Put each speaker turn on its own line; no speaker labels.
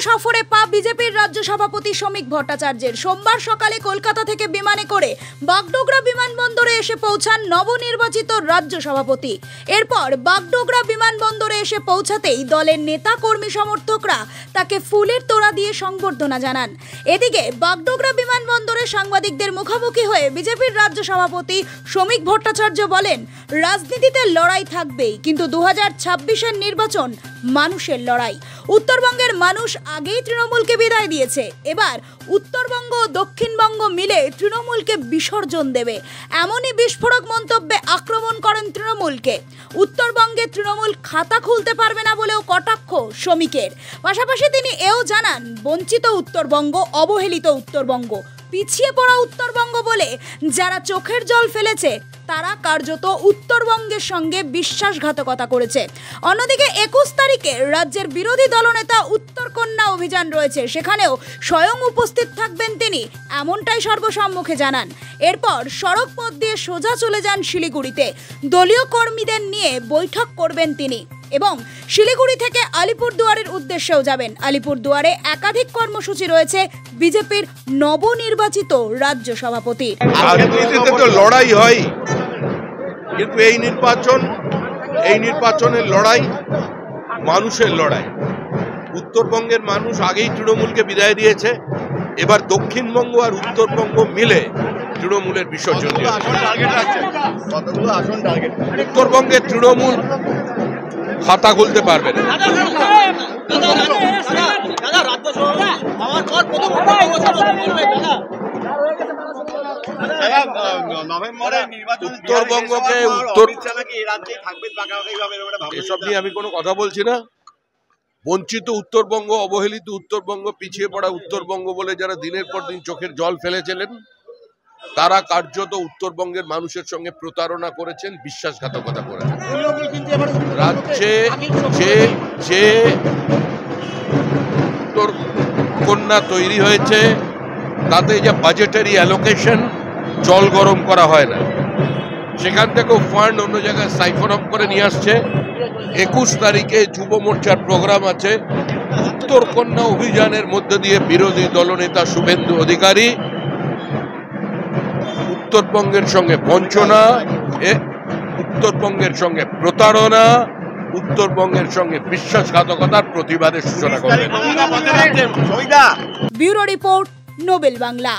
সফরে পা বিজেপির রাজ্য সভাপতি শ্রমিক ভট্টাচার্যের। সোমবার সকালে কলকাতা থেকে বিমানে করে বাগডোগরা বিমানবন্দরে এসে পৌঁছান নবনির্বাচিত রাজ্য সভাপতি। এরপর বাগডোগরা বিমানবন্দরে এসে পৌঁছাতেই দলের নেতা কর্মী সমর্থকরা তাকে ফুলের তোড়া দিয়ে সংবর্ধনা জানান। এদিকে বাগডোগরা বিমানবন্দরে সাংবাদিকদের মুখোমুখি হয়ে বিজেপির রাজ্য সভাপতি শ্রমিক ভট্টাচার্য বলেন, রাজনীতিতে লড়াই থাকবেই, কিন্তু 2026-এর নির্বাচন মানুষের লড়াই। উত্তরবঙ্গের মানুষ আগেই তৃণমূলকে বিদায় দিয়েছে, এবার উত্তরবঙ্গ ও দক্ষিণবঙ্গ মিলে তৃণমূলকে বিসর্জন দেবে। এমনই বিস্ফোরক মন্তব্যে আক্রমণ করেন তৃণমূলকে। উত্তরবঙ্গে তৃণমূল খাতা খুলতে পারবে না বলেও কটাক্ষ শ্রমিকের। পাশাপাশি তিনি এও জানান, বঞ্চিত উত্তরবঙ্গ, অবহেলিত উত্তরবঙ্গ, পিছিয়ে পড়া উত্তরবঙ্গ বলে যারা চোখের জল ফেলেছে তারা কার্যত উত্তরবঙ্গের সঙ্গে বিশ্বাসঘাতকতা করেছে। অন্যদিকে 21 তারিখে রাজ্যের বিরোধী দলনেতা উত্তরকন্যা অভিযান রয়েছে, সেখানেও স্বয়ং উপস্থিত থাকবেন তিনি, এমনটাই সর্বসম্মুখে জানান। এরপর সড়ক পথ দিয়ে সোজা চলে যান শিলিগুড়িতে। দলীয় কর্মীদের নিয়ে বৈঠক করবেন তিনি এবং শিলিগুড়ি থেকে আলিপুরদুয়ারের উদ্দেশ্যেও যাবেন। আলিপুরদুয়ারে একাধিক কর্মসূচি রয়েছে বিজেপির নবনির্বাচিত রাজ্য সভাপতি।
রাজনীতিতে তো লড়াই হয়, কিন্তু এই নির্বাচনের লড়াই মানুষের লড়াই। উত্তরবঙ্গের মানুষ আগেই তৃণমূলকে বিদায় দিয়েছে, এবার দক্ষিণবঙ্গ আর উত্তরবঙ্গ মিলে তৃণমূলের বিসর্জন দিয়েছে। উত্তরবঙ্গের তৃণমূল খাতা খুলতে পারবে না। উত্তরবঙ্গকে এসব নিয়ে আমি কোনো কথা বলছি না। বঞ্চিত উত্তরবঙ্গ, অবহেলিত উত্তরবঙ্গ, পিছিয়ে পড়া উত্তরবঙ্গ বলে যারা দিনের পর দিন চোখের জল ফেলেছিলেন, তারা কার্যত উত্তরবঙ্গের মানুষের সঙ্গে প্রতারণা করেছেন, বিশ্বাসঘাতকতা করেছেন। রাজ্যে যে উত্তরকন্যা তৈরি হয়েছে তাতে যে বাজেটারি অ্যালোকেশন জল গরম করা হয় না, সেখান থেকেও ফান্ড অন্য জায়গায় সাইফন অফ করে নিয়ে আসছে। 21 তারিখে যুব মোর্চার প্রোগ্রাম আছে। উত্তরকন্যা অভিযানের মধ্যে দিয়ে বিরোধী দলনেতা শুভেন্দু অধিকারী উত্তরবঙ্গের সঙ্গে বঞ্চনা, উত্তরবঙ্গের সঙ্গে প্রতারণা, উত্তরবঙ্গের সঙ্গে বিশ্বাসঘাতকতার প্রতিবাদের সূচনা করবেন।
Bureau report, Nobel Bangla.